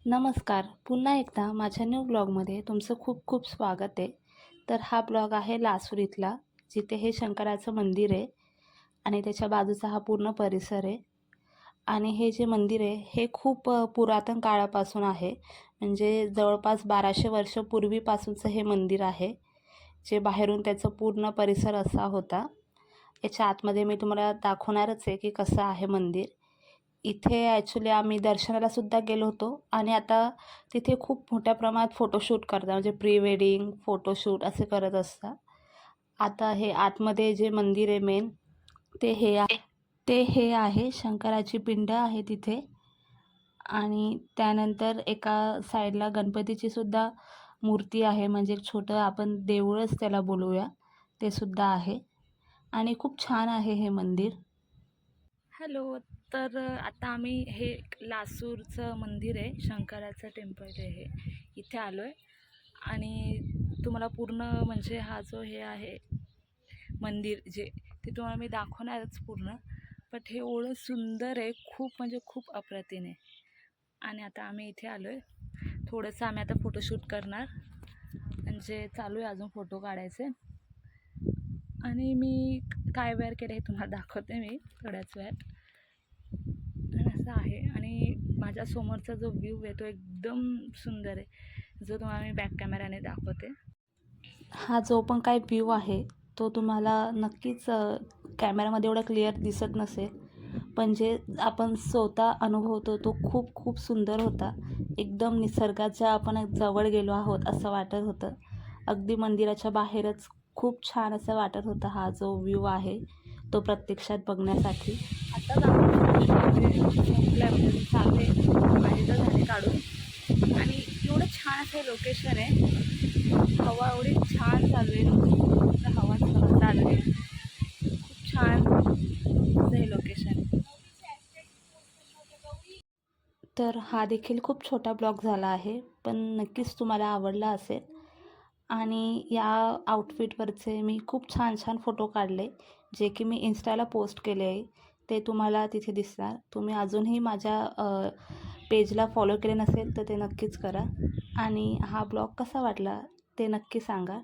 नमस्कार. पुन्हा एकदा माझ्या न्यू ब्लॉगमध्ये तुमचं खूप खूप स्वागत आहे. तर हा ब्लॉग आहे लासूर इथला, जिथे हे शंकराचं मंदिर आहे आणि त्याच्या बाजूचा हा पूर्ण परिसर आहे. आणि हे जे मंदिर आहे हे खूप पुरातन काळापासून आहे. म्हणजे जवळपास 1200 वर्ष पूर्वीपासूनचं हे मंदिर आहे. जे बाहेरून त्याचं पूर्ण परिसर असा होता. याच्या आतमध्ये मी तुम्हाला दाखवणारच आहे की कसं आहे मंदिर. इथे ॲक्च्युली आम्ही दर्शनाला सुद्धा गेलो होतो आणि आता तिथे खूप मोठ्या प्रमाणात फोटोशूट करतात, म्हणजे प्री वेडिंग फोटोशूट असे करत असतात. आता हे आतमध्ये जे मंदिर आहे मेन ते हे आहे शंकराची पिंड आहे तिथे. आणि त्यानंतर एका साईडला गणपतीची सुद्धा मूर्ती आहे, म्हणजे एक छोटं आपण देऊळच त्याला बोलूया, ते सुद्धा आहे. आणि खूप छान आहे हे मंदिर. हॅलो. तर आता आम्ही हे लासूरचं मंदिर आहे, शंकराचं टेम्पल आहे हे, इथे आलो आहे. आणि तुम्हाला पूर्ण म्हणजे हा जो हे आहे मंदिर जे ते तुम्हाला मी दाखवणारच पूर्ण. बट हे एवढं सुंदर आहे, खूप म्हणजे खूप अप्रतिम आहे. आणि आता आम्ही इथे आलो आहे. थोडंसं आम्ही आता फोटोशूट करणार, म्हणजे चालू आहे अजून फोटो काढायचे. आणि मी काय वेअर केलं हे तुम्हाला दाखवते मी थोड्याच वेळात. असं आहे. आणि माझ्या समोरचा जो व्ह्यू आहे तो एकदम सुंदर आहे, जो तुम्हाला मी बॅक कॅमेराने दाखवते. हा जो पण काय व्ह्यू आहे तो तुम्हाला नक्कीच कॅमेरामध्ये एवढा क्लिअर दिसत नसेल, पण जे आपण स्वतः अनुभवतो तो खूप खूप सुंदर होता. एकदम निसर्गाच्या आपण जवळ गेलो आहोत असं वाटत होतं. अगदी मंदिराच्या बाहेरच खूप छान असं वाटत होतं हा जो व्ह्यू आहे तो प्रत्यक्षात बघण्यासाठी. आताच आम्ही संपल्या म्हणजे चालू आहे माझी तर झाले काढून. आणि एवढं छान असं लोकेशन आहे, हवा एवढी छान चालू आहे, हवा चालू आहे, खूप छान असं हे लोकेशन. तर हा देखील खूप छोटा ब्लॉग झाला आहे, पण नक्कीच तुम्हाला आवडला असेल. आणि या आउटफिटवरचे मी खूप छान छान फोटो काढले, जे की मी इंस्टाला पोस्ट केले आहे. ते तुम्हाला तिथे दिसणार. तुम्ही अजूनही माझ्या पेजला फॉलो केले नसेल तर ते नक्कीच करा. आणि हा ब्लॉग कसा वाटला ते नक्की सांगा.